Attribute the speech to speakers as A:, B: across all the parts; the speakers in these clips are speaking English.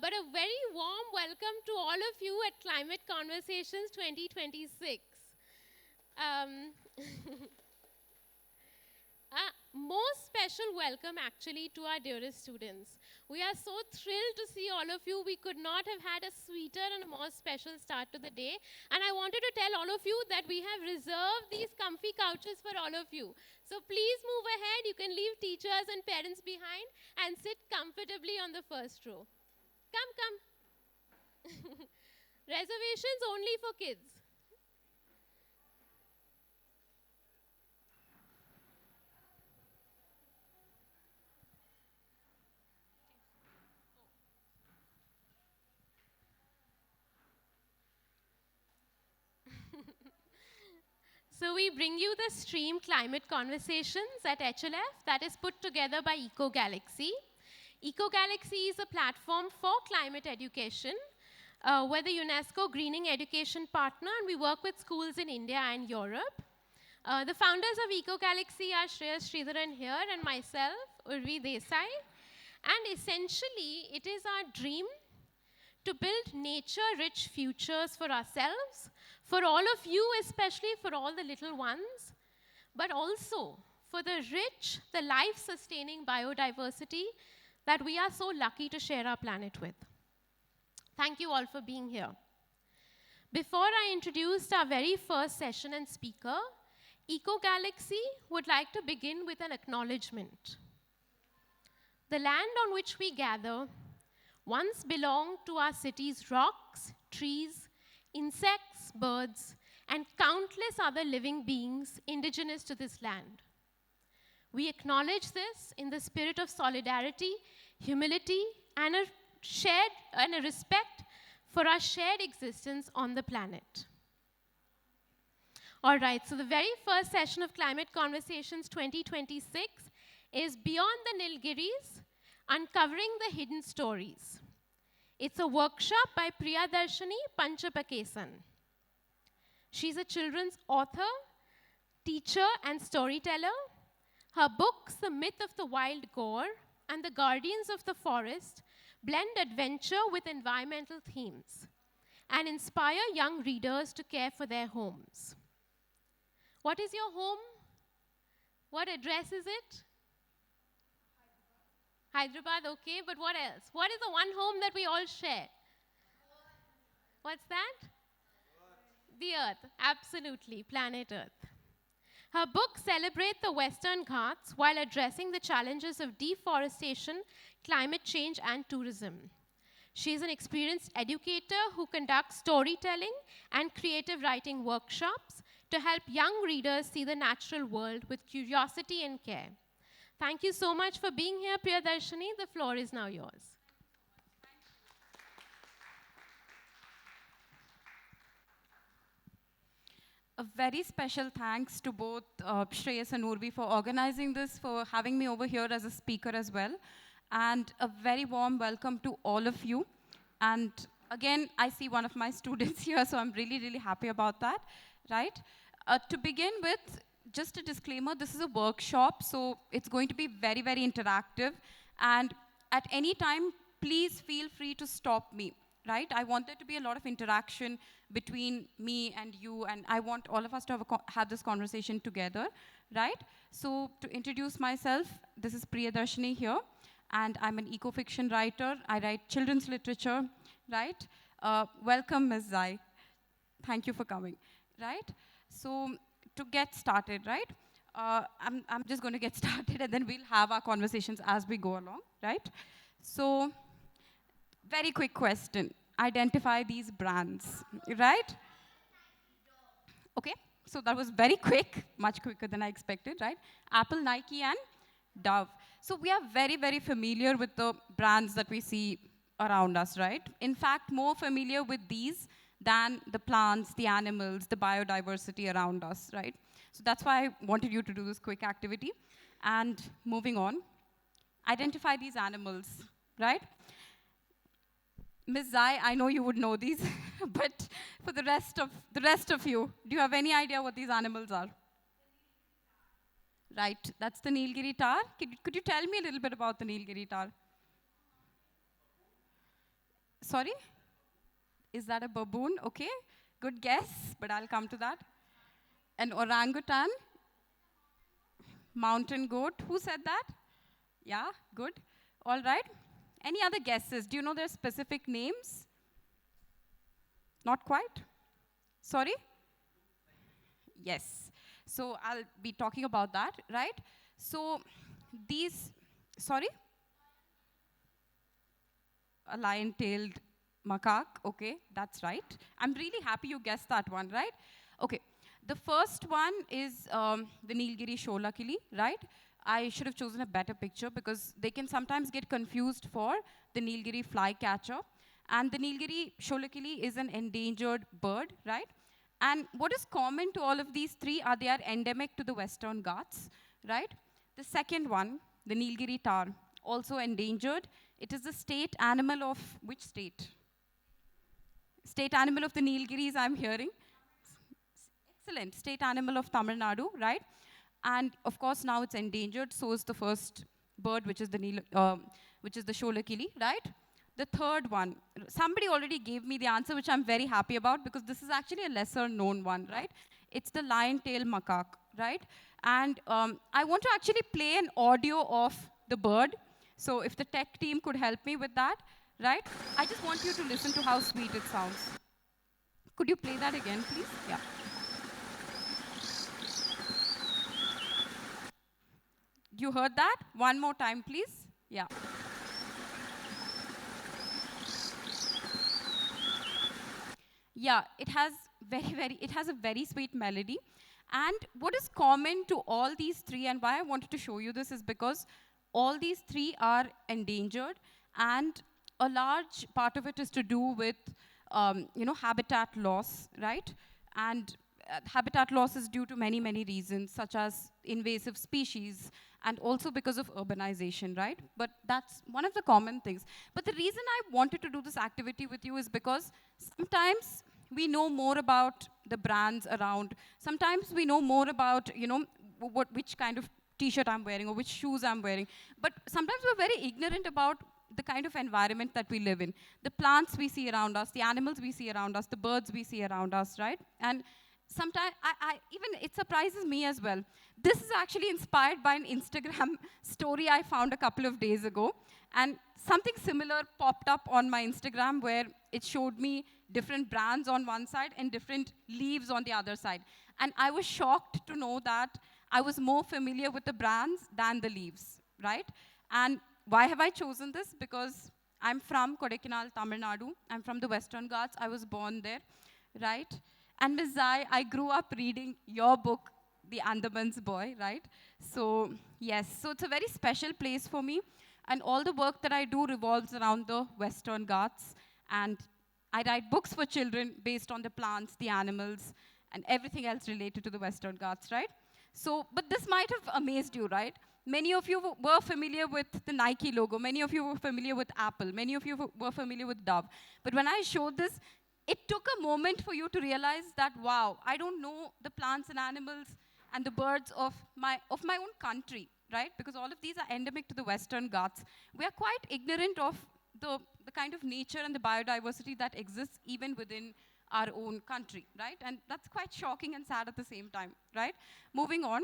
A: but a very warm welcome to all of you at Climate Conversations 2026. Um, most special welcome actually to our dearest students. We are so thrilled to see all of you. We could not have had a sweeter and a more special start to the day. And I wanted to tell all of you that we have reserved these comfy couches for all of you. So please move ahead. You can leave teachers and parents behind and sit comfortably on the first row. Come, come. Reservations only for kids. So we bring you the stream Climate Conversations at HLF that is put together by EkoGalaxy. EkoGalaxy is a platform for climate education. We're the UNESCO Greening Education Partner, and we work with schools in India and Europe. The founders of EkoGalaxy are Shreyas Sridharan here and myself, Urvi Desai. And essentially, it is our dream to build nature-rich futures for ourselves, for all of you, especially for all the little ones, but also for the rich, the life-sustaining biodiversity that we are so lucky to share our planet with. Thank you all for being here. Before I introduce our very first session and speaker, EkoGalaxy would like to begin with an acknowledgement. The land on which we gather once belonged to our city's rocks, trees, insects, birds, and countless other living beings indigenous to this land. We acknowledge this in the spirit of solidarity, humility, and a respect for our shared existence on the planet. All right, so the very first session of Climate Conversations 2026 is Beyond the Nilgiris, Uncovering the Hidden Stories. It's a workshop by Priyadarshini, Panchapakesan. She's a children's author, teacher, and storyteller. Her books, The Myth of the Wild Gore and The Guardians of the Forest, blend adventure with environmental themes and inspire young readers to care for their homes. What is your home? What address is it? Hyderabad, okay, but what else? What is the one home that we all share? What's that? The Earth, absolutely, planet Earth. Her books celebrate the Western Ghats while addressing the challenges of deforestation, climate change, and tourism. She is an experienced educator who conducts storytelling and creative writing workshops to help young readers see the natural world with curiosity and care. Thank you so much for being here, Priyadarshini. The floor is now yours.
B: A very special thanks to both Shreyas and Urvi for organizing this, for having me over here as a speaker as well. And a very warm welcome to all of you. And again, I see one of my students here, so I'm really, really happy about that, right? To begin with, just a disclaimer, this is a workshop, so it's going to be very, very interactive. And at any time, please feel free to stop me, right? I want there to be a lot of interaction between me and you, and I want all of us to have this conversation together, right? So to introduce myself, this is Priyadarshini here, and I'm an eco-fiction writer. I write children's literature, right? Welcome, Ms. Zai. Thank you for coming, right? So to get started, right? I'm just going to get started, and then we'll have our conversations as we go along, right? So, very quick question. Identify these brands, right? Okay, so that was very quick, much quicker than I expected, right? Apple, Nike, and Dove. So we are very, very familiar with the brands that we see around us, right? In fact, more familiar with these than the plants, the animals, the biodiversity around us, right? So that's why I wanted you to do this quick activity. And moving on, identify these animals, right? Ms. Zai, I know you would know these, but for the rest of you, do you have any idea what these animals are? Right, that's the Nilgiri tar. Could you tell me a little bit about the Nilgiri tar? Sorry? Is that a baboon? Okay, good guess, but I'll come to that. An orangutan, mountain goat. Who said that? Yeah, good. All right. Any other guesses? Do you know their specific names? Not quite? Sorry? Yes. So I'll be talking about that, right? So these, sorry? A lion-tailed macaque, okay, that's right. I'm really happy you guessed that one, right? Okay, the first one is the Nilgiri Sholakili, right? I should have chosen a better picture because they can sometimes get confused for the Nilgiri flycatcher. And the Nilgiri Sholakili is an endangered bird, right? And what is common to all of these three are they are endemic to the Western Ghats, right? The second one, the Nilgiri tar, also endangered. It is the state animal of which state? State animal of the Nilgiris, I'm hearing. Excellent. State animal of Tamil Nadu, right? And of course, now it's endangered. So is the first bird, which is the Sholakili, right? The third one, somebody already gave me the answer, which I'm very happy about because this is actually a lesser known one, right? It's the lion-tailed macaque, right? And I want to actually play an audio of the bird. So if the tech team could help me with that, right? I just want you to listen to how sweet it sounds. Could you play that again, please? Yeah. You heard that? One more time, please. Yeah. Yeah, it has it has a very sweet melody. And what is common to all these three, and why I wanted to show you this is because all these three are endangered, and a large part of it is to do with, habitat loss, right? And habitat loss is due to many, many reasons, such as invasive species, and also because of urbanization, right? But that's one of the common things. But the reason I wanted to do this activity with you is because sometimes we know more about the brands around. Sometimes we know more about, which kind of t-shirt I'm wearing or which shoes I'm wearing. But sometimes we're very ignorant about the kind of environment that we live in. The plants we see around us, the animals we see around us, the birds we see around us, right? And sometimes, even it surprises me as well. This is actually inspired by an Instagram story I found a couple of days ago. And something similar popped up on my Instagram where it showed me different brands on one side and different leaves on the other side. And I was shocked to know that I was more familiar with the brands than the leaves, right? And why have I chosen this? Because I'm from Kodaikanal, Tamil Nadu. I'm from the Western Ghats. I was born there, right? And Ms. Zai, I grew up reading your book, The Andaman's Boy, right? So, yes, so it's a very special place for me. And all the work that I do revolves around the Western Ghats. And I write books for children based on the plants, the animals, and everything else related to the Western Ghats, right? So, but this might have amazed you, right? Many of you were familiar with the Nike logo. Many of you were familiar with Apple. Many of you were familiar with Dove. But when I showed this, it took a moment for you to realize that, wow, I don't know the plants and animals and the birds of my own country, right? Because all of these are endemic to the Western Ghats. We are quite ignorant of the kind of nature and the biodiversity that exists even within our own country, right? And that's quite shocking and sad at the same time, right? Moving on.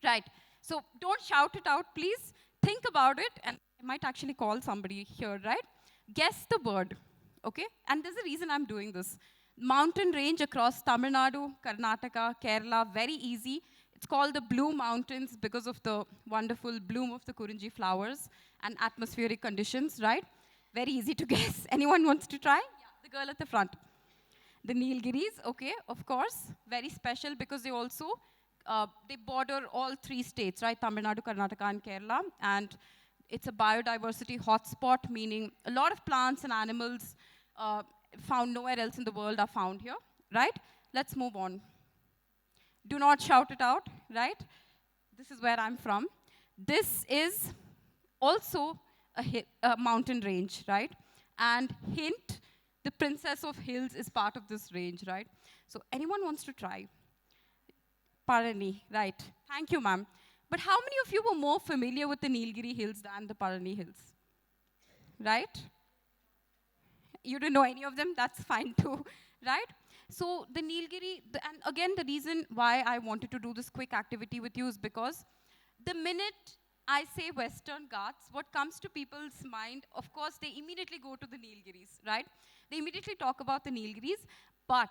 B: Right. So don't shout it out, please. Think about it, and I might actually call somebody here, right? Guess the bird, okay? And there's a reason I'm doing this. Mountain range across Tamil Nadu, Karnataka, Kerala, very easy. It's called the Blue Mountains because of the wonderful bloom of the Kurunji flowers and atmospheric conditions, right? Very easy to guess. Anyone wants to try? Yeah, the girl at the front. The Nilgiris, okay, of course, very special because they also, they border all three states, right? Tamil Nadu, Karnataka, and Kerala. And it's a biodiversity hotspot, meaning a lot of plants and animals found nowhere else in the world are found here, right? Let's move on. Do not shout it out, right? This is where I'm from. This is also a mountain range, right? And hint, the Princess of Hills is part of this range, right? So anyone wants to try? Parani, right. Thank you, ma'am. But how many of you were more familiar with the Nilgiri Hills than the Parani Hills? Right? you didn't know any of them, that's fine too, right? So the Nilgiri, and again, the reason why I wanted to do this quick activity with you is because the minute I say Western Ghats, what comes to people's mind, of course, they immediately go to the Nilgiris, right? They immediately talk about the Nilgiris, but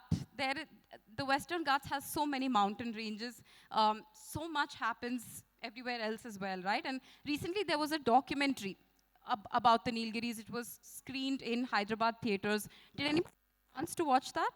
B: the Western Ghats has so many mountain ranges, so much happens everywhere else as well, right? And recently there was a documentary about the Nilgiris. It was screened in Hyderabad theaters. Did anyone wants to watch that?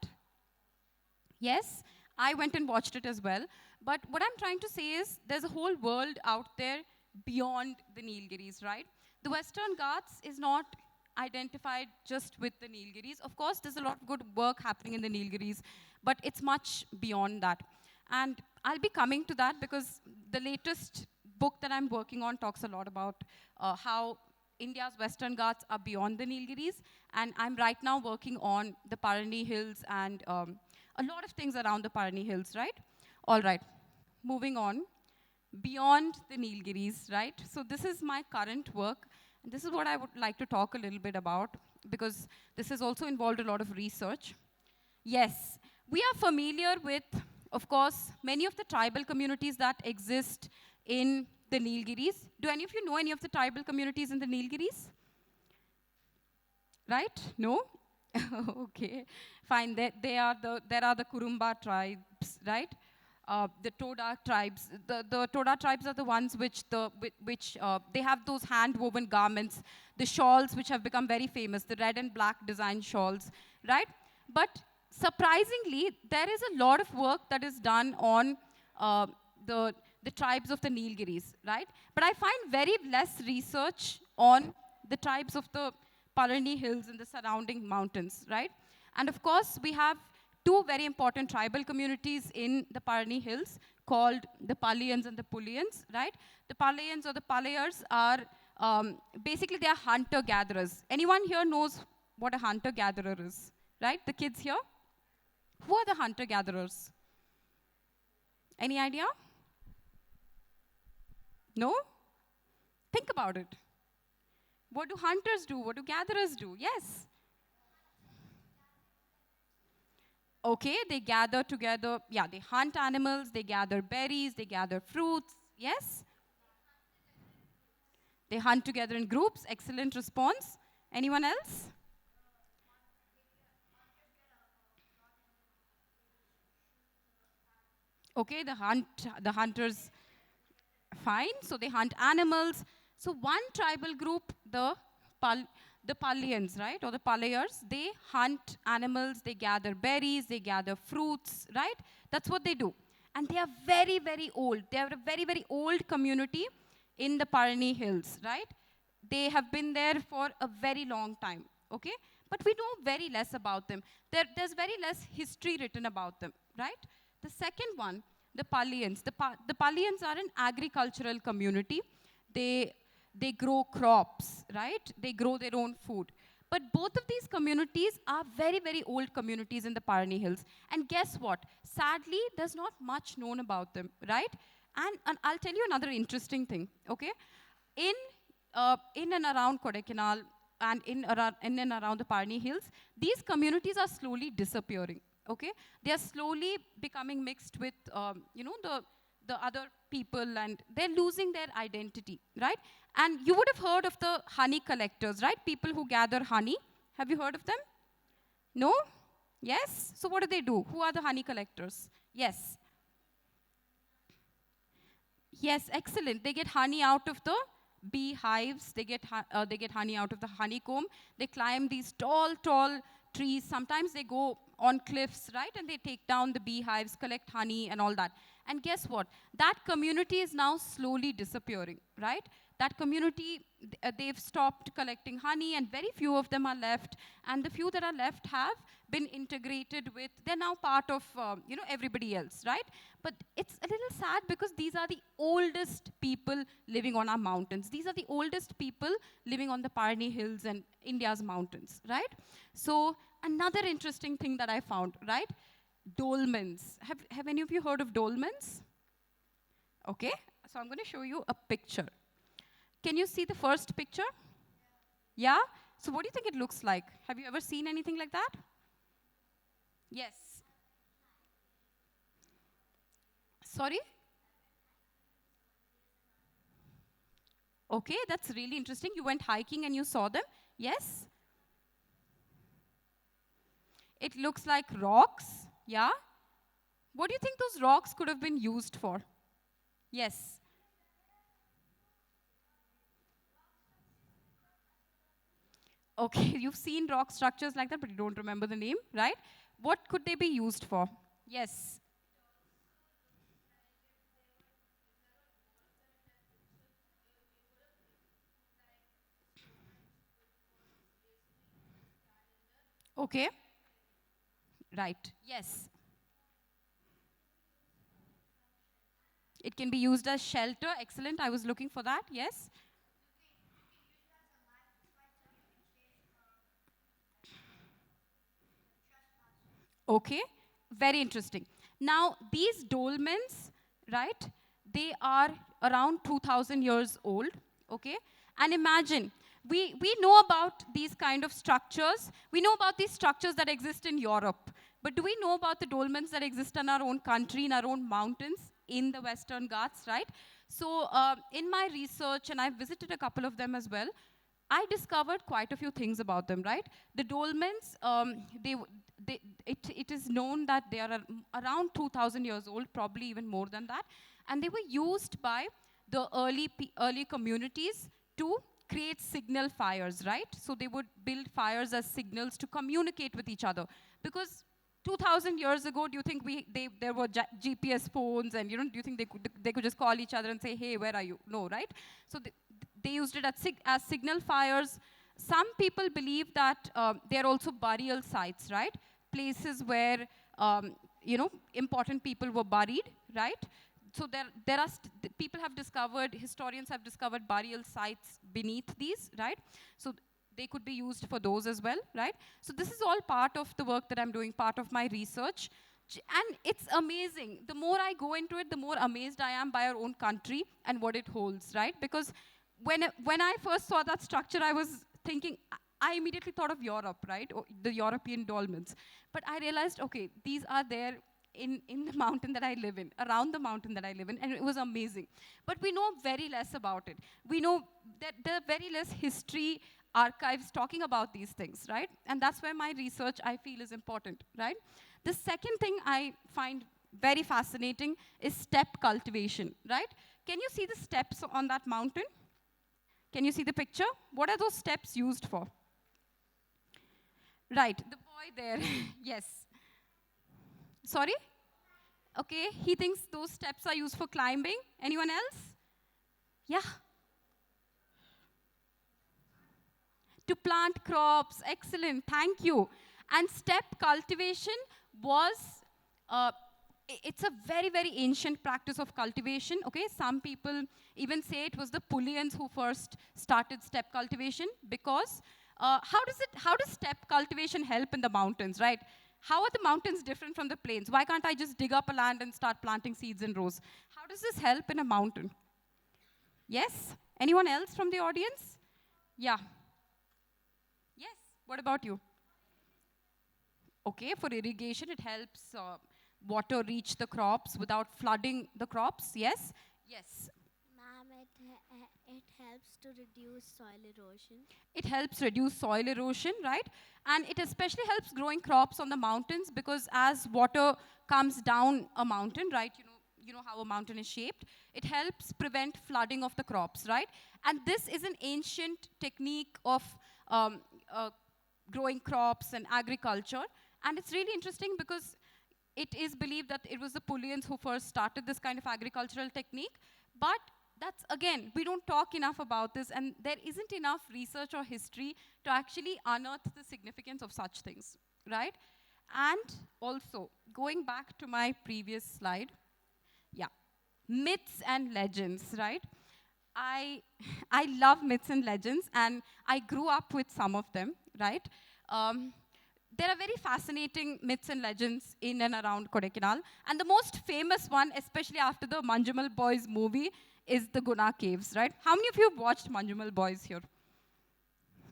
B: Yes, I went and watched it as well. But what I'm trying to say is there's a whole world out there beyond the Nilgiris, right? The Western Ghats is not identified just with the Nilgiris. Of course, there's a lot of good work happening in the Nilgiris, but it's much beyond that. And I'll be coming to that because the latest book that I'm working on talks a lot about how India's Western Ghats are beyond the Nilgiris. And I'm right now working on the Parani Hills and a lot of things around the Parani Hills, right? All right, moving on. Beyond the Nilgiris, right? So this is my current work. And this is what I would like to talk a little bit about because this has also involved a lot of research. Yes, we are familiar with, of course, many of the tribal communities that exist in the Nilgiris. Do any of you know any of the tribal communities in the Nilgiris? Right? No? Okay, fine. There are the Kurumba tribes, right? The Toda tribes. The Toda tribes are the ones which they have those hand-woven garments, the shawls which have become very famous, the red and black design shawls, right? But surprisingly, there is a lot of work that is done on the tribes of the Nilgiris, right? But I find very less research on the tribes of the Parani Hills and the surrounding mountains, right? And of course, we have two very important tribal communities in the Parani Hills called the Palayans and the Pulayans, right? The Palayans or the Palayars are, basically they are hunter-gatherers. Anyone here knows what a hunter-gatherer is, right? The kids here? Who are the hunter-gatherers? Any idea? No? Think about it. What do hunters do? What do gatherers do? Yes. Okay, they gather together. Yeah, they hunt animals, they gather berries, they gather fruits. Yes? They hunt together in groups. Excellent response. Anyone else? Okay, the hunters, fine. So they hunt animals. So one tribal group, the Palayans, right, or the Palayars, they hunt animals, they gather berries, they gather fruits, right? That's what they do. And they are very, very old. They are a very, very old community in the Parani Hills, right? They have been there for a very long time, okay? But we know very less about them. There's very less history written about them, right? The second one, the Palayans. The Palayans are an agricultural community. They grow crops, right? They grow their own food. But both of these communities are very, very old communities in the Parani Hills. And guess what? Sadly, there's not much known about them, right? And I'll tell you another interesting thing, okay? In and around Kodaikanal and in and around the Parani Hills, these communities are slowly disappearing, okay? They are slowly becoming mixed with, the other people, and they're losing their identity, right? And you would have heard of the honey collectors, right? People who gather honey. Have you heard of them? No? Yes? So what do? Who are the honey collectors? Yes. Yes, excellent. They get honey out of the beehives. They get honey out of the honeycomb. They climb these tall, tall trees. Sometimes they go on cliffs, right? And they take down the beehives, collect honey and all that. And guess what? That community is now slowly disappearing, right? That community, they've stopped collecting honey and very few of them are left. And the few that are left have been integrated with, they're now part of, everybody else, right? But it's a little sad because these are the oldest people living on our mountains. These are the oldest people living on the Parani Hills and India's mountains, right? So another interesting thing that I found, right? Dolmens. Have any of you heard of dolmens? Okay, so I'm going to show you a picture. Can you see the first picture? Yeah? So what do you think it looks like? Have you ever seen anything like that? Yes. Sorry? Okay, that's really interesting. You went hiking and you saw them? Yes? It looks like rocks, yeah? What do you think those rocks could have been used for? Yes. Okay, you've seen rock structures like that, but you don't remember the name, right? What could they be used for? Yes. Okay. Right. Yes. It can be used as shelter. Excellent. I was looking for that. Yes. Okay. Very interesting. Now, these dolmens, right, they are around 2,000 years old. Okay. And imagine, we know about these kind of structures. We know about these structures that exist in Europe. But do we know about the dolmens that exist in our own country, in our own mountains, in the Western Ghats, right? So in my research, and I've visited a couple of them as well, I discovered quite a few things about them, right? The dolmens, it is known that they are around 2,000 years old, probably even more than that. And they were used by the early communities to create signal fires, right? So they would build fires as signals to communicate with each other. Because 2,000 years ago, do you think there were GPS phones and, do you think they could just call each other and say, hey, where are you? No, right? So they used it as signal fires. Some people believe that they're also burial sites, right? Places where, important people were buried, right? So there are people have discovered, historians have discovered burial sites beneath these, right? So they could be used for those as well, right? So this is all part of the work that I'm doing, part of my research. And it's amazing. The more I go into it, the more amazed I am by our own country and what it holds, right? Because when I first saw that structure, I was thinking, I immediately thought of Europe, right? Or the European dolmens. But I realized, okay, these are there in the mountain that I live in, around the mountain that I live in, and it was amazing. But we know very less about it. We know that there are very less history archives talking about these things, right? And that's where my research, I feel, is important, right? The second thing I find very fascinating is steppe cultivation, right? Can you see the steppes on that mountain? Can you see the picture? What are those steppes used for? Right, the boy there, yes. Sorry? Okay, he thinks those steppes are used for climbing. Anyone else? Yeah. To plant crops, excellent, thank you. And steppe cultivation was, it's a very, very ancient practice of cultivation, okay? Some people even say it was the Pulians who first started steppe cultivation because how does steppe cultivation help in the mountains, right? How are the mountains different from the plains? Why can't I just dig up a land and start planting seeds in rows? How does this help in a mountain? Yes? Anyone else from the audience? Yeah. Yes, what about you? Okay, for irrigation, it helps water reach the crops without flooding the crops, yes? Yes.
C: Ma'am, it helps to reduce soil erosion.
B: It helps reduce soil erosion, right? And it especially helps growing crops on the mountains because as water comes down a mountain, right, you know how a mountain is shaped, it helps prevent flooding of the crops, right? And this is an ancient technique of growing crops and agriculture. And it's really interesting because it is believed that it was the Pulians who first started this kind of agricultural technique. But that's, again, we don't talk enough about this, and there isn't enough research or history to actually unearth the significance of such things, right? And also, going back to my previous slide, yeah, myths and legends, right? I love myths and legends, and I grew up with some of them, right? There are very fascinating myths and legends in and around Kodaikanal. And the most famous one, especially after the Manjumal Boys movie, is the Guna Caves, right? How many of you have watched Manjumal Boys here?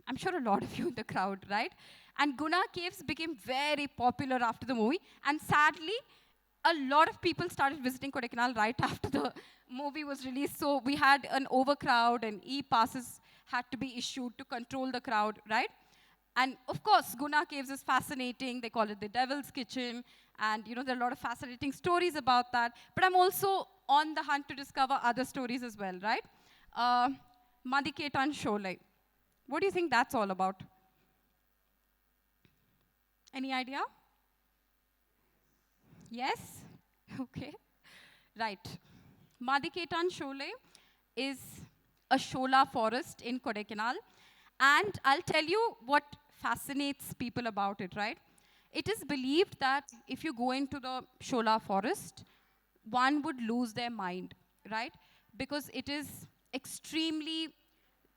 B: I'm sure a lot of you in the crowd, right? And Guna Caves became very popular after the movie. And sadly, a lot of people started visiting Kodaikanal right after the movie was released. So we had an overcrowd and e-passes had to be issued to control the crowd, right? And of course, Guna Caves is fascinating. They call it the Devil's Kitchen. And there are a lot of fascinating stories about that. But I'm also on the hunt to discover other stories as well, right? Madiketan Sholai. What do you think that's all about? Any idea? Yes? Okay. Right. Madiketan Sholai is a Shola forest in Kodaikanal. And I'll tell you what fascinates people about it, right? It is believed that if you go into the Shola forest, one would lose their mind, right? Because it is extremely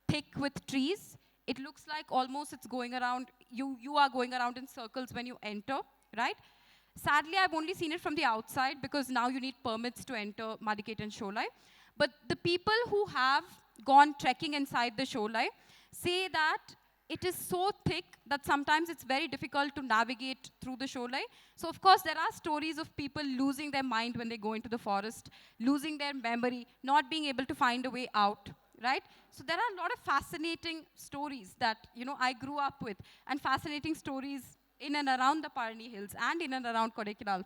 B: thick with trees. It looks like almost it's going around, you are going around in circles when you enter, right? Sadly, I've only seen it from the outside because now you need permits to enter Madiketan Sholai. But the people who have gone trekking inside the Sholai say that it is so thick that sometimes it's very difficult to navigate through the Sholai. So of course, there are stories of people losing their mind when they go into the forest, losing their memory, not being able to find a way out, right? So there are a lot of fascinating stories that, I grew up with, and fascinating stories in and around the Parni Hills and in and around Kodaikanal,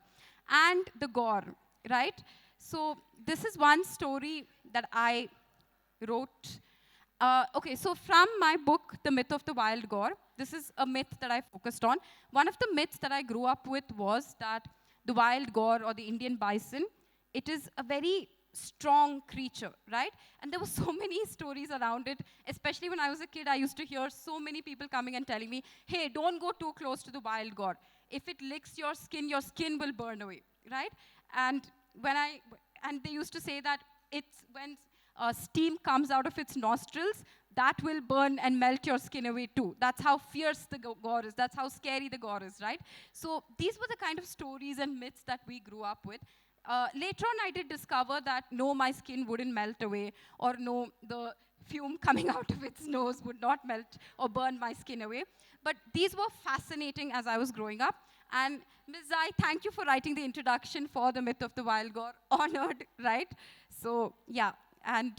B: and the Gaur, right? So this is one story that I wrote. Okay, so from my book, The Myth of the Wild Gaur, this is a myth that I focused on. One of the myths that I grew up with was that the wild gaur or the Indian bison, it is a very strong creature, right? And there were so many stories around it, especially when I was a kid. I used to hear so many people coming and telling me, hey, don't go too close to the wild gaur. If it licks your skin will burn away, right? And they used to say that it's when steam comes out of its nostrils, that will burn and melt your skin away too. That's how fierce the gaur is. That's how scary the gaur is, right? So these were the kind of stories and myths that we grew up with. Later on, I did discover that no, my skin wouldn't melt away, or no, the fume coming out of its nose would not melt or burn my skin away. But these were fascinating as I was growing up. And Ms. Zai, thank you for writing the introduction for The Myth of the Wild Gaur. Honored, right? So, yeah. And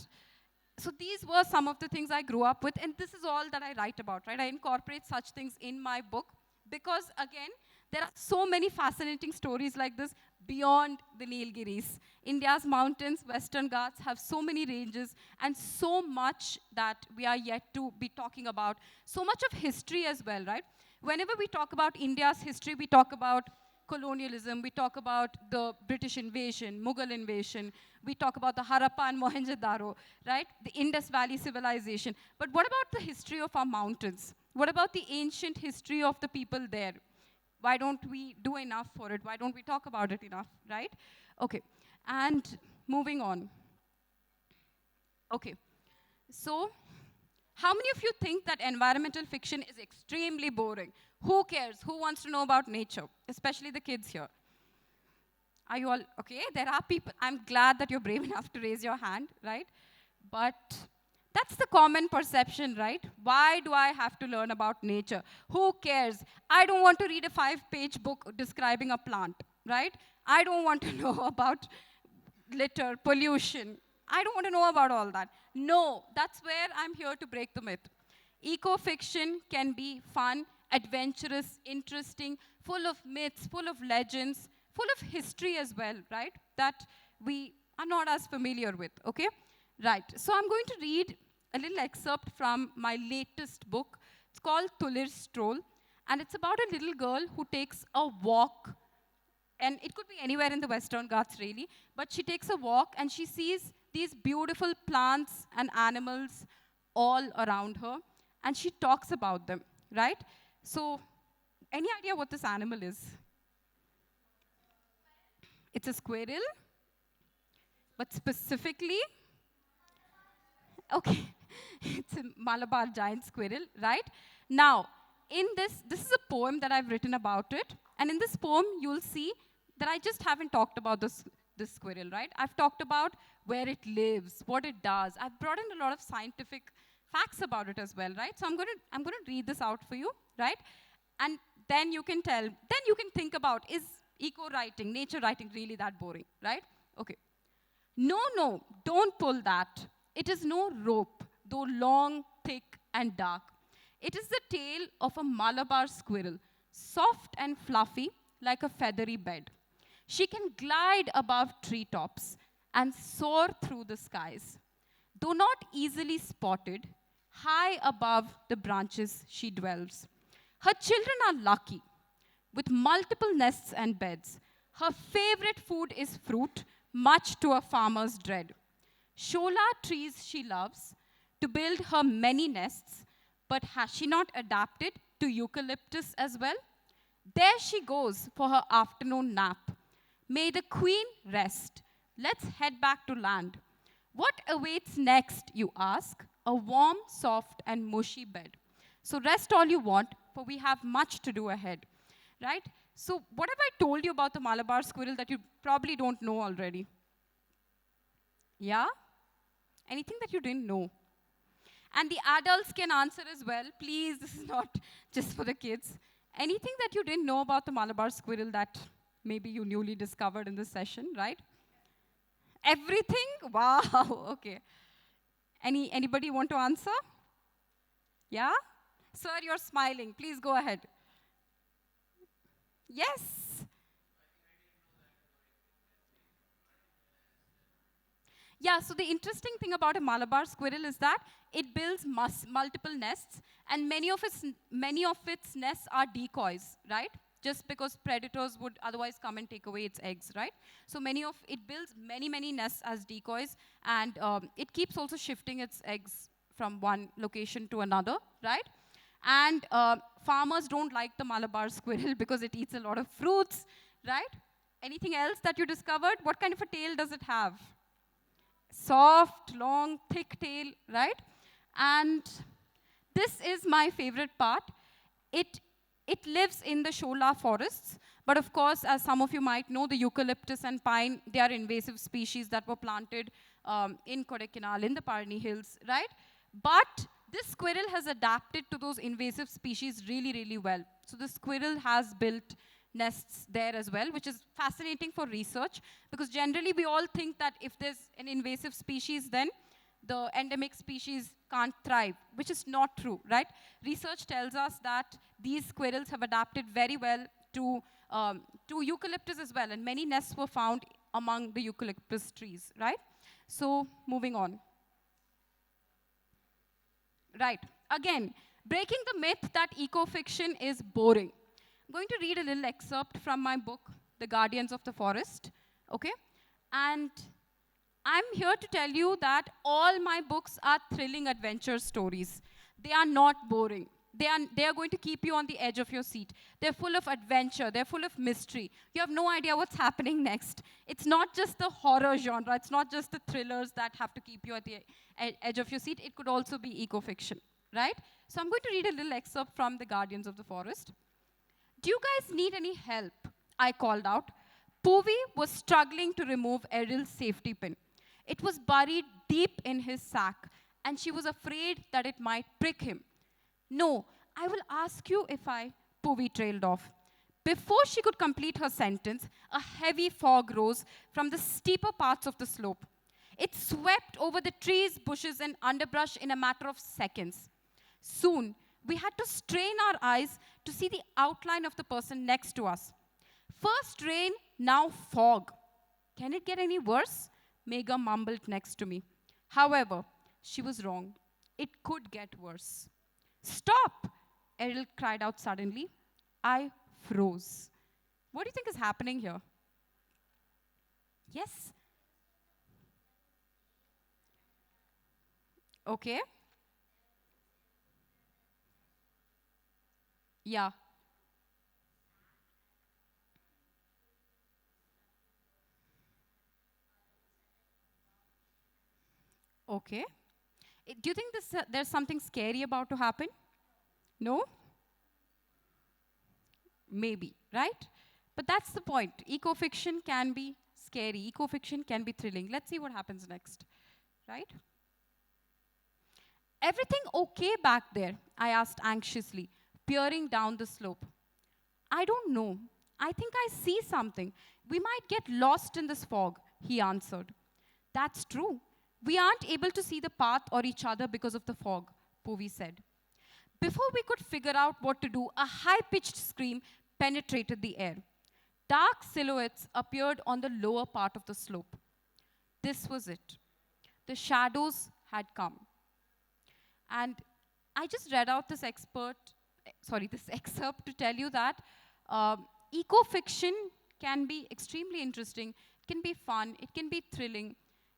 B: so these were some of the things I grew up with, and this is all that I write about, right? I incorporate such things in my book because, again, there are so many fascinating stories like this beyond the Nilgiris. India's mountains, Western Ghats, have so many ranges and so much that we are yet to be talking about. So much of history as well, right? Whenever we talk about India's history, we talk about colonialism, we talk about the British invasion, Mughal invasion, we talk about the Harappa and Mohenjo-daro, right? The Indus Valley civilization. But what about the history of our mountains? What about the ancient history of the people there? Why don't we do enough for it? Why don't we talk about it enough, right? Okay, and moving on. Okay, so how many of you think that environmental fiction is extremely boring? Who cares? Who wants to know about nature? Especially the kids here. Are you all okay? There are people. I'm glad that you're brave enough to raise your hand, right? But that's the common perception, right? Why do I have to learn about nature? Who cares? I don't want to read a 5-page book describing a plant, right? I don't want to know about litter, pollution. I don't want to know about all that. No, that's where I'm here to break the myth. Eco-fiction can be fun, adventurous, interesting, full of myths, full of legends, full of history as well, right? That we are not as familiar with, okay? Right, so I'm going to read a little excerpt from my latest book. It's called Tulir's Stroll, and it's about a little girl who takes a walk, and it could be anywhere in the Western Ghats, really, but she takes a walk and she sees these beautiful plants and animals all around her, and she talks about them, right? So, any idea what this animal is? It's a squirrel, but specifically, okay, it's a Malabar giant squirrel, right? Now, in this is a poem that I've written about it, and in this poem, you'll see that I just haven't talked about this squirrel, right? I've talked about where it lives, what it does. I've brought in a lot of scientific facts about it as well, right? So I'm going to read this out for you, right? And then you can think about, is eco writing, nature writing really that boring, right? Okay. No, no, don't pull that. It is no rope, though long, thick, and dark. It is the tail of a Malabar squirrel, soft and fluffy like a feathery bed. She can glide above treetops and soar through the skies. Though not easily spotted, high above the branches she dwells. Her children are lucky, with multiple nests and beds. Her favorite food is fruit, much to a farmer's dread. Shola trees she loves to build her many nests, but has she not adapted to eucalyptus as well? There she goes for her afternoon nap. May the queen rest. Let's head back to land. What awaits next, you ask? A warm, soft, and mushy bed. So rest all you want, for we have much to do ahead, right? So what have I told you about the Malabar squirrel that you probably don't know already? Yeah? Anything that you didn't know? And the adults can answer as well. Please, this is not just for the kids. Anything that you didn't know about the Malabar squirrel that maybe you newly discovered in this session, right? Everything? Wow, okay. Anybody want to answer? Yeah? Sir, you're smiling. Please go ahead. Yes. Yeah, so the interesting thing about a Malabar squirrel is that it builds multiple nests, and many of its nests are decoys, right? Just because predators would otherwise come and take away its eggs, right? So it builds many nests as decoys, and it keeps also shifting its eggs from one location to another, right? And farmers don't like the Malabar squirrel because it eats a lot of fruits, right? Anything else that you discovered? What kind of a tail does it have? Soft, long, thick tail, right? And this is my favorite part. It lives in the Shola forests, but of course, as some of you might know, the eucalyptus and pine, they are invasive species that were planted in Kodaikanal, in the Parni Hills, right? But this squirrel has adapted to those invasive species really well. So the squirrel has built nests there as well, which is fascinating for research, because generally we all think that if there's an invasive species, then the endemic species can't thrive, which is not true, right? Research tells us that these squirrels have adapted very well to eucalyptus as well, and many nests were found among the eucalyptus trees, right? So moving on. Right, again, breaking the myth that eco-fiction is boring. I'm going to read a little excerpt from my book, The Guardians of the Forest, okay? And I'm here to tell you that all my books are thrilling adventure stories. They are not boring. They are going to keep you on the edge of your seat. They're full of adventure. They're full of mystery. You have no idea what's happening next. It's not just the horror genre. It's not just the thrillers that have to keep you at the edge of your seat. It could also be eco-fiction, right? So I'm going to read a little excerpt from The Guardians of the Forest. Do you guys need any help? I called out. Puvi was struggling to remove Eril's safety pin. It was buried deep in his sack, and she was afraid that it might prick him. No, I will ask you if Puvi trailed off. Before she could complete her sentence, a heavy fog rose from the steeper parts of the slope. It swept over the trees, bushes, and underbrush in a matter of seconds. Soon, we had to strain our eyes to see the outline of the person next to us. First rain, now fog. Can it get any worse? Megha mumbled next to me. However, she was wrong. It could get worse. Stop! Errol cried out suddenly. I froze. What do you think is happening here? Yes? Okay. Yeah. Okay. Do you think there's something scary about to happen? No? Maybe, right? But that's the point. Eco-fiction can be scary. Eco-fiction can be thrilling. Let's see what happens next, right? Everything okay back there? I asked anxiously, peering down the slope. I don't know. I think I see something. We might get lost in this fog, he answered. That's true. We aren't able to see the path or each other because of the fog, Povi said. Before we could figure out what to do, a high pitched scream penetrated the air. Dark silhouettes appeared on the lower part of the slope. This was it. The shadows had come. And I just read out this excerpt to tell you that eco-fiction can be extremely interesting, it can be fun, it can be thrilling.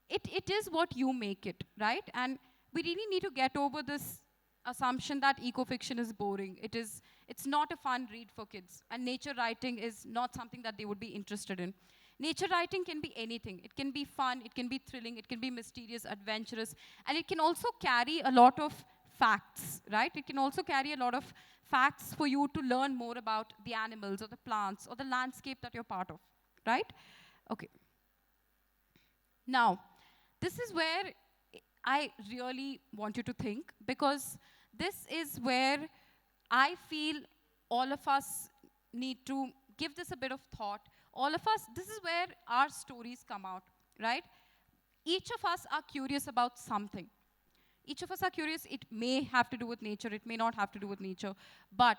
B: It is what you make it, right? And we really need to get over this assumption that eco-fiction is boring. It's not a fun read for kids, and nature writing is not something that they would be interested in. Nature writing can be anything. It can be fun, it can be thrilling, it can be mysterious, adventurous, and it can also carry a lot of facts, right? It can also carry a lot of facts for you to learn more about the animals or the plants or the landscape that you're part of, right? Okay. Now, this is where I really want you to think, because this is where I feel all of us need to give this a bit of thought. All of us, this is where our stories come out, right? Each of us are curious about something. Each of us are curious. It may have to do with nature, it may not have to do with nature, but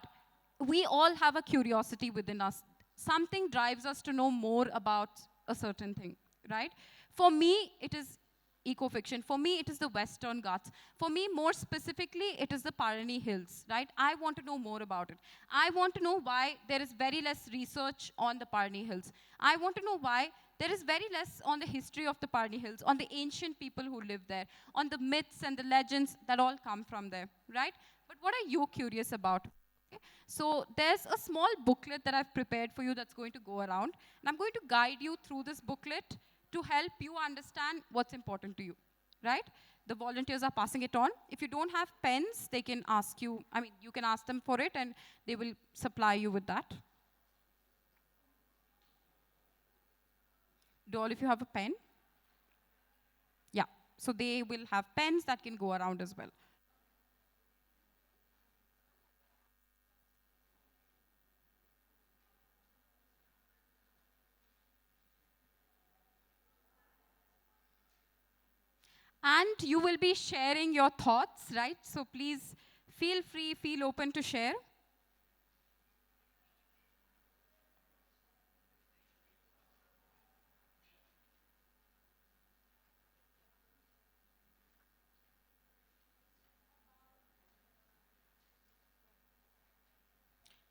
B: we all have a curiosity within us. Something drives us to know more about a certain thing, right? For me, it is eco-fiction. For me, it is the Western Ghats. For me, more specifically, it is the Parani Hills, right? I want to know more about it. I want to know why there is very less research on the Parani Hills. I want to know why there is very less on the history of the Parani Hills, on the ancient people who live there, on the myths and the legends that all come from there, right? But what are you curious about? Okay. So there's a small booklet that I've prepared for you that's going to go around, and I'm going to guide you through this booklet to help you understand what's important to you, right? The volunteers are passing it on. If you don't have pens, they can ask you, you can ask them for it, and they will supply you with that. Do all of you have a pen? Yeah, so they will have pens that can go around as well. And you will be sharing your thoughts, right? So please feel free, feel open to share.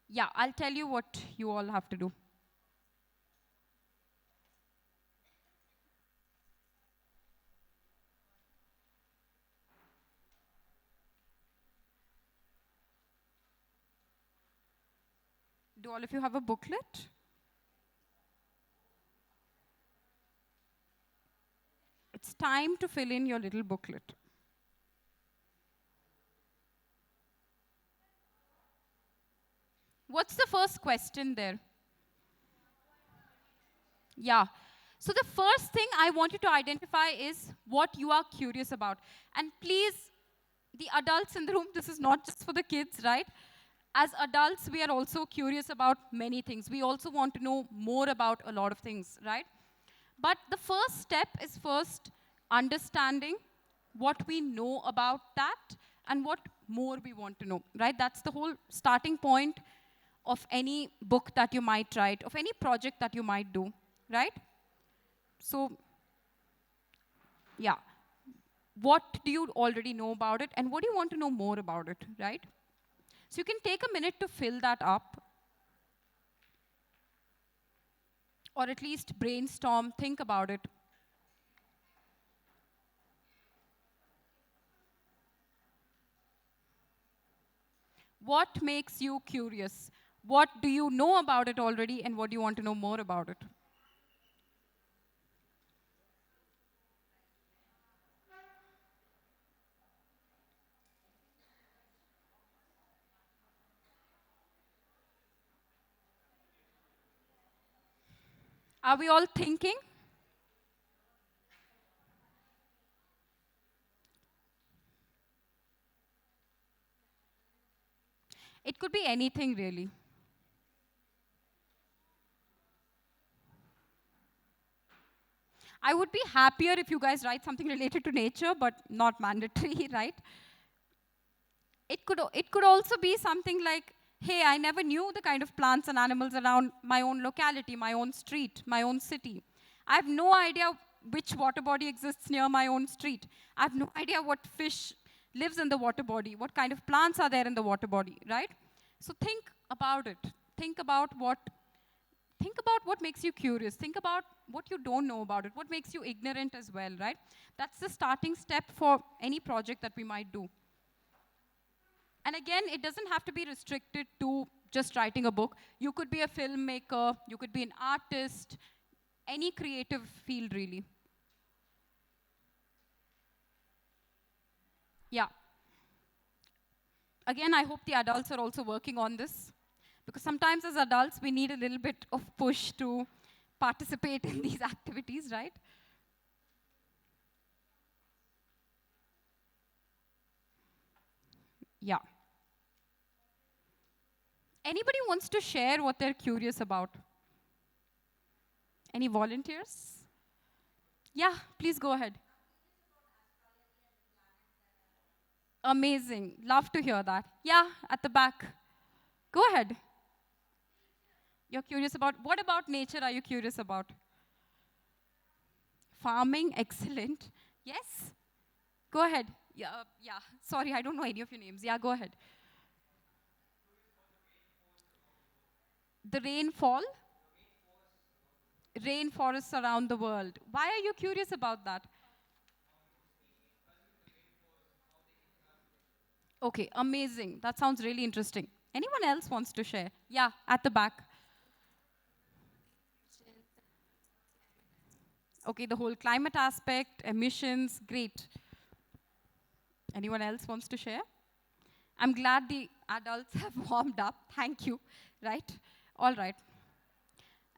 B: Yeah, I'll tell you what you all have to do. Do all of you have a booklet? It's time to fill in your little booklet. What's the first question there? Yeah. So the first thing I want you to identify is what you are curious about. And please, the adults in the room, this is not just for the kids, right? As adults, we are also curious about many things. We also want to know more about a lot of things, right? But the first step is first understanding what we know about that and what more we want to know, right? That's the whole starting point of any book that you might write, of any project that you might do, right? So, yeah. What do you already know about it, and what do you want to know more about it, right? So you can take a minute to fill that up, or at least brainstorm, think about it. What makes you curious? What do you know about it already, and what do you want to know more about it? Are we all thinking? It could be anything, really. I would be happier if you guys write something related to nature, but not mandatory, right? It could also be something like, hey, I never knew the kind of plants and animals around my own locality, my own street, my own city. I have no idea which water body exists near my own street. I have no idea what fish lives in the water body, what kind of plants are there in the water body, right? So think about it. Think about what makes you curious. Think about what you don't know about it, what makes you ignorant as well, right? That's the starting step for any project that we might do. And again, it doesn't have to be restricted to just writing a book. You could be a filmmaker, you could be an artist, any creative field, really. Yeah. Again, I hope the adults are also working on this. Because sometimes as adults, we need a little bit of push to participate in these activities, right? Yeah. Anybody wants to share what they're curious about? Any volunteers? Yeah, please go ahead. Amazing. Love to hear that. Yeah, at the back. Go ahead. You're curious about, what about nature are you curious about? Farming, excellent. Yes? Go ahead. Yeah. Sorry, I don't know any of your names. Yeah, go ahead. The rainfall? Rainforests around the world. Why are you curious about that? Okay, amazing. That sounds really interesting. Anyone else wants to share? Yeah, at the back. Okay, the whole climate aspect, emissions, great. Anyone else wants to share? I'm glad the adults have warmed up. Thank you. Right? All right.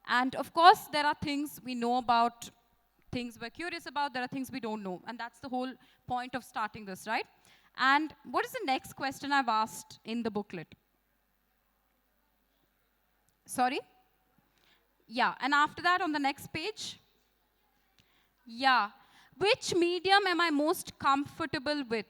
B: And of course, there are things we know about, things we're curious about, there are things we don't know. And that's the whole point of starting this, right? And what is the next question I've asked in the booklet? Sorry? Yeah, and after that on the next page? Yeah. Which medium am I most comfortable with?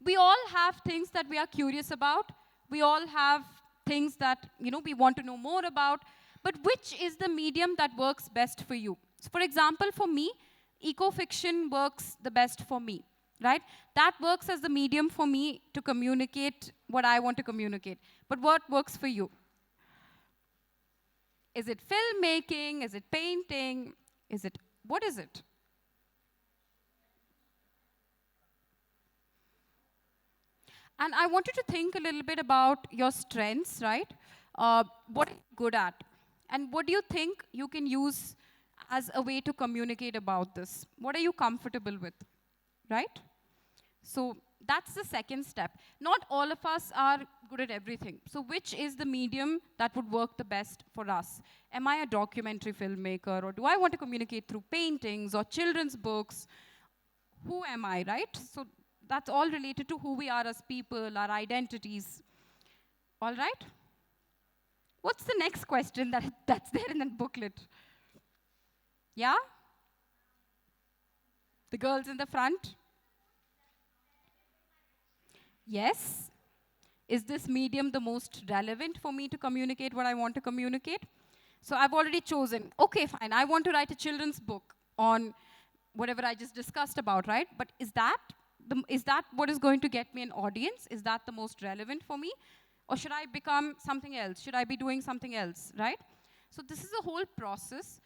B: We all have things that we are curious about. We all have things that, we want to know more about. But which is the medium that works best for you? So for example, for me, eco-fiction works the best for me, right? That works as the medium for me to communicate what I want to communicate. But what works for you? Is it filmmaking? Is it painting? What is it? And I want you to think a little bit about your strengths, right? What are you good at? And what do you think you can use as a way to communicate about this? What are you comfortable with, right? So that's the second step. Not all of us are good at everything. So which is the medium that would work the best for us? Am I a documentary filmmaker, or do I want to communicate through paintings or children's books? Who am I, right? So that's all related to who we are as people, our identities. All right? What's the next question that's there in the booklet? Yeah? The girls in the front? Yes. Is this medium the most relevant for me to communicate what I want to communicate? So I've already chosen. Okay, fine. I want to write a children's book on whatever I just discussed about, right? But is that what is going to get me an audience? Is that the most relevant for me? Or should I become something else? Should I be doing something else, right? So this is a whole process.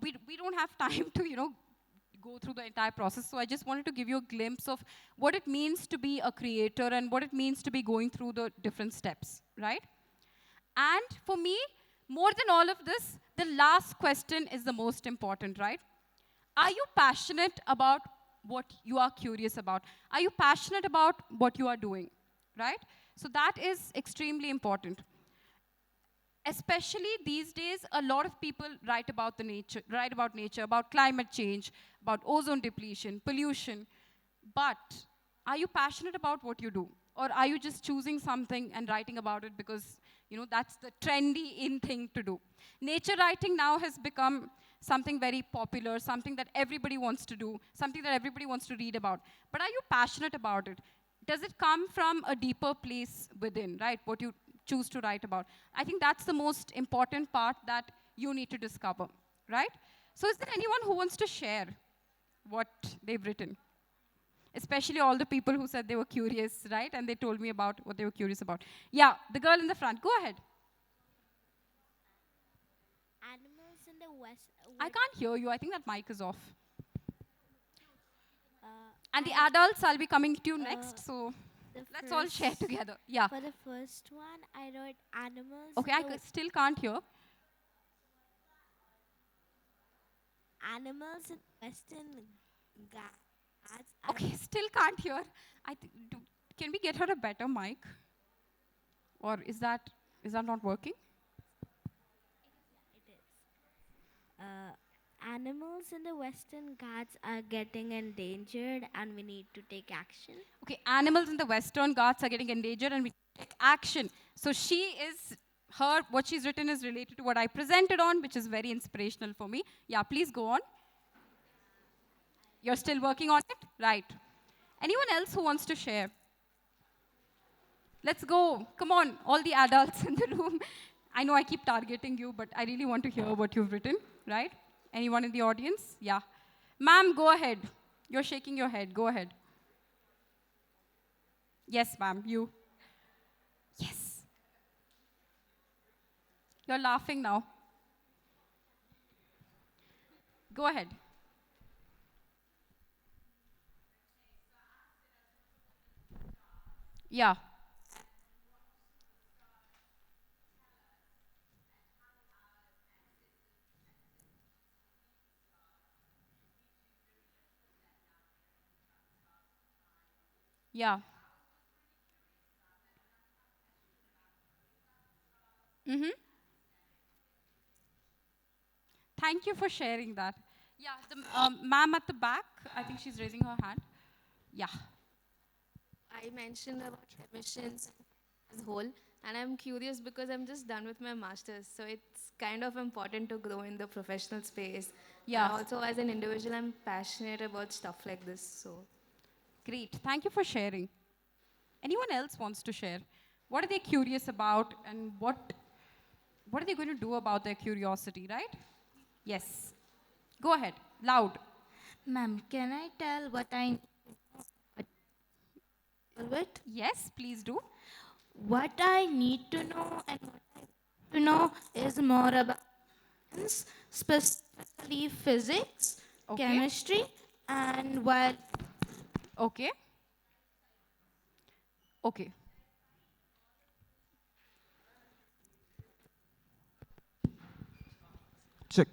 B: We don't have time to, go through the entire process. So I just wanted to give you a glimpse of what it means to be a creator and what it means to be going through the different steps, right? And for me, more than all of this, the last question is the most important, right? Are you passionate about what you are curious about? Are you passionate about what you are doing, right? So that is extremely important. Especially these days, a lot of people write about nature, about climate change, about ozone depletion, pollution. But are you passionate about what you do? Or are you just choosing something and writing about it because, that's the trendy in thing to do? Nature writing now has become something very popular, something that everybody wants to do, something that everybody wants to read about. But are you passionate about it? Does it come from a deeper place within, right? What you choose to write about. I think that's the most important part that you need to discover, right? So is there anyone who wants to share what they've written? Especially all the people who said they were curious, right? And they told me about what they were curious about. Yeah, the girl in the front, go ahead.
C: Animals in the west.
B: I can't hear you. I think that mic is off.
C: Uh,
B: And the
C: I-
B: adults, I'll be coming to you next, so
C: the
B: let's all share
C: first-
B: together. Yeah.
C: For the first one, I wrote animals.
B: Okay,
C: in the
B: still can't hear.
C: animals in Western Ghats.
B: Okay, still can't hear. Can we get her a better mic? Or is that not working?
C: It is. Animals in the Western Ghats are getting endangered, and we need to take action.
B: Okay, animals in the Western Ghats are getting endangered and we take action. So what she's written is related to what I presented on, which is very inspirational for me. Yeah, please go on. You're still working on it? Right. Anyone else who wants to share? Let's go. Come on, all the adults in the room. I know I keep targeting you, but I really want to hear what you've written, right? Anyone in the audience? Yeah. Ma'am, go ahead. You're shaking your head. Go ahead. Yes, ma'am, you. Yes. You're laughing now. Go ahead. Yeah. Yeah. Mm-hmm. Thank you for sharing that. Yeah, the ma'am at the back, I think she's raising her hand. Yeah.
D: I mentioned about emissions as a whole, and I'm curious because I'm just done with my master's, so it's kind of important to grow in the professional space.
B: Yeah.
D: And also, as an individual, I'm passionate about stuff like this. So,
B: Great. Thank you for sharing. Anyone else wants to share? What are they curious about and what are they going to do about their curiosity, right? Yes. Go ahead. Loud.
E: Ma'am, can I tell what I with?
B: Yes, please do.
E: What I need to know and what I want to know is more about science, specifically physics,
B: Okay.
E: chemistry, and while
B: Okay. Okay.
F: Check.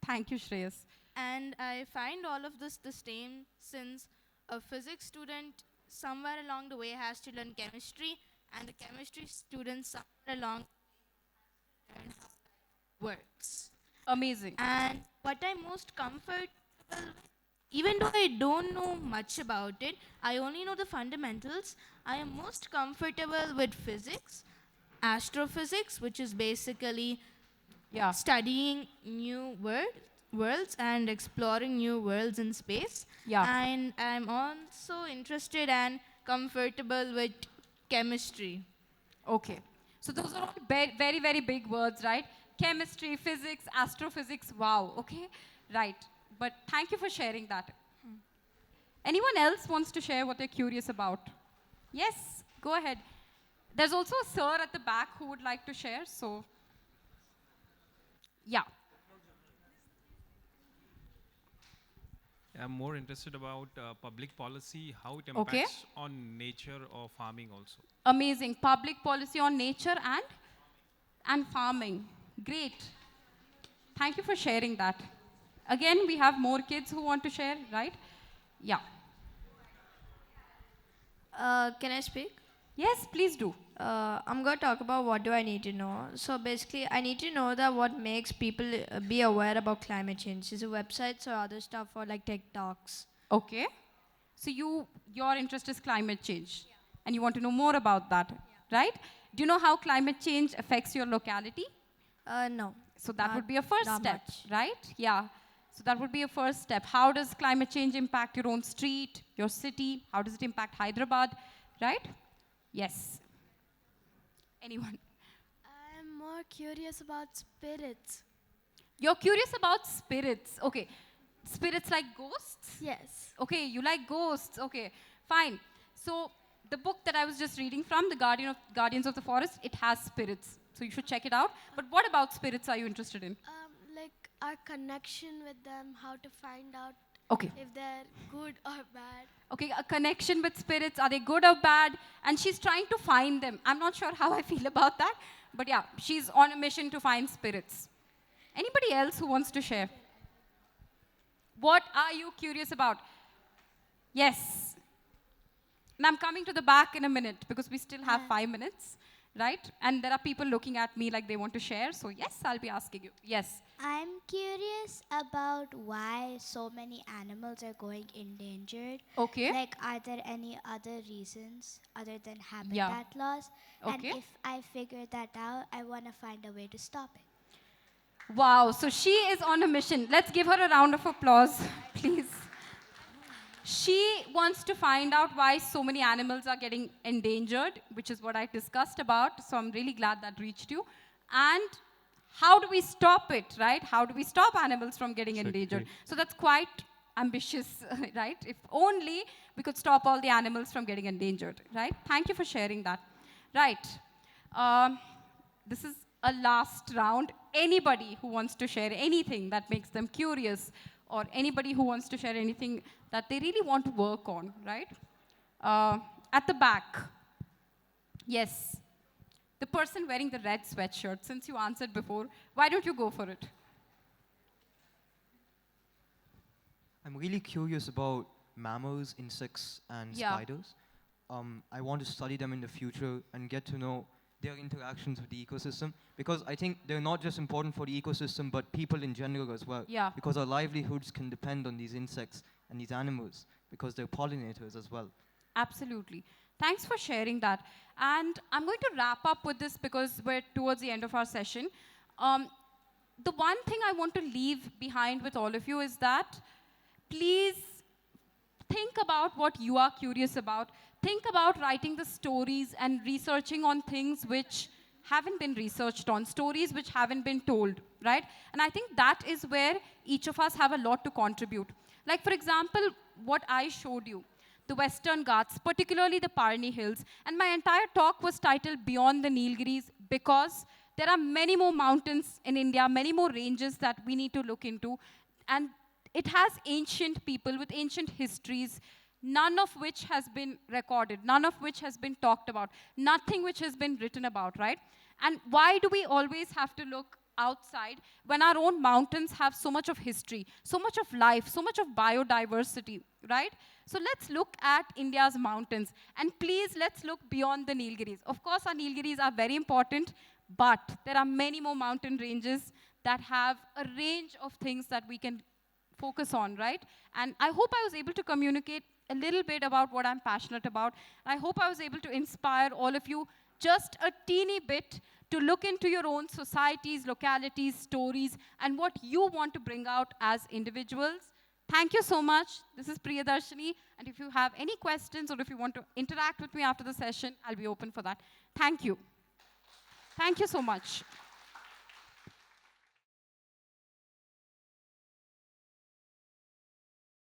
B: Thank you, Shreyas.
E: and I find all of this the same since a physics student somewhere along the way has to learn chemistry, and a chemistry student somewhere along learn how it works.
B: Amazing.
E: And what I'm most comfortable with, even though I don't know much about it, I only know the fundamentals. I am most comfortable with physics, astrophysics, which is basically
B: Yeah.
E: studying new worlds and exploring new worlds in space.
B: Yeah.
E: And I'm also interested and comfortable with chemistry.
B: Okay. So those are all very, very big words, right? Chemistry, physics, astrophysics. Wow. Okay. Right. But thank you for sharing that. Anyone else wants to share what they're curious about? Yes, go ahead. There's also a sir at the back who would like to share. So, yeah.
G: I'm more interested about public policy, how it
B: Okay.
G: impacts on nature or farming also.
B: Amazing. Public policy on nature and farming. Great. Thank you for sharing that. Again, we have more kids who want to share, right? Yeah.
H: Can I speak?
B: Yes, please do.
H: I'm going to talk about what do I need to know. So basically, I need to know that what makes people be aware about climate change. Is it websites or other stuff or like TikToks?
B: Okay. So your interest is climate change, and you want to know more about that, right? Do you know how climate change affects your locality?
H: No.
B: So that would be a first
H: not
B: step,
H: much.
B: right? Yeah. So that would be a first step. How does climate change impact your own street, your city? How does it impact Hyderabad, right? Yes. Anyone?
F: I'm more curious about spirits.
B: You're curious about spirits. Okay. Spirits like ghosts?
F: Yes.
B: Okay, you like ghosts. Okay, fine. So the book that I was just reading from, Guardians of the Forest, it has spirits. So you should check it out. But what about spirits are you interested in?
F: Like our connection with them, how to find out
B: Okay.
F: if they're good or bad.
B: Okay, a connection with spirits, are they good or bad? And she's trying to find them. I'm not sure how I feel about that. But yeah, she's on a mission to find spirits. Anybody else who wants to share? What are you curious about? Yes. And I'm coming to the back in a minute because we still have 5 minutes, right? And there are people looking at me like they want to share. So yes, I'll be asking you. Yes.
C: I'm curious about why so many animals are going endangered.
B: Okay.
C: Like, are there any other reasons other than habitat
B: Yeah.
C: loss? And
B: Okay.
C: if I figure that out, I want to find a way to stop it.
B: Wow, so she is on a mission. Let's give her a round of applause, please. She wants to find out why so many animals are getting endangered, which is what I discussed about. So I'm really glad that reached you. And how do we stop it, right? How do we stop animals from getting endangered? So that's quite ambitious, right? If only we could stop all the animals from getting endangered, right? Thank you for sharing that. Right. This is a last round. Anybody who wants to share anything that makes them curious, or anybody who wants to share anything that they really want to work on, right? At the back. Yes. The person wearing the red sweatshirt, since you answered before, why don't you go for it?
I: I'm really curious about mammals, insects, and
B: Yeah.
I: spiders. I want to study them in the future and get to know their interactions with the ecosystem, because I think they're not just important for the ecosystem, but people in general as well.
B: Yeah.
I: Because our livelihoods can depend on these insects and these animals, because they're pollinators as well.
B: Absolutely. Thanks for sharing that. And I'm going to wrap up with this because we're towards the end of our session. The one thing I want to leave behind with all of you is that please think about what you are curious about. Think about writing the stories and researching on things which haven't been researched on, stories which haven't been told, right? And I think that is where each of us have a lot to contribute. Like, for example, what I showed you, the Western Ghats, particularly the Parni Hills. And my entire talk was titled Beyond the Nilgiris because there are many more mountains in India, many more ranges that we need to look into. And it has ancient people with ancient histories, none of which has been recorded, none of which has been talked about, nothing which has been written about, right? And why do we always have to look outside when our own mountains have so much of history, so much of life, so much of biodiversity, right? So let's look at India's mountains. And please, let's look beyond the Nilgiris. Of course, our Nilgiris are very important, but there are many more mountain ranges that have a range of things that we can focus on, right? And I hope I was able to communicate a little bit about what I'm passionate about. I hope I was able to inspire all of you just a teeny bit to look into your own societies, localities, stories, and what you want to bring out as individuals. Thank you so much. This is Priyadarshini, and if you have any questions or if you want to interact with me after the session, I'll be open for that. Thank you. Thank you so much.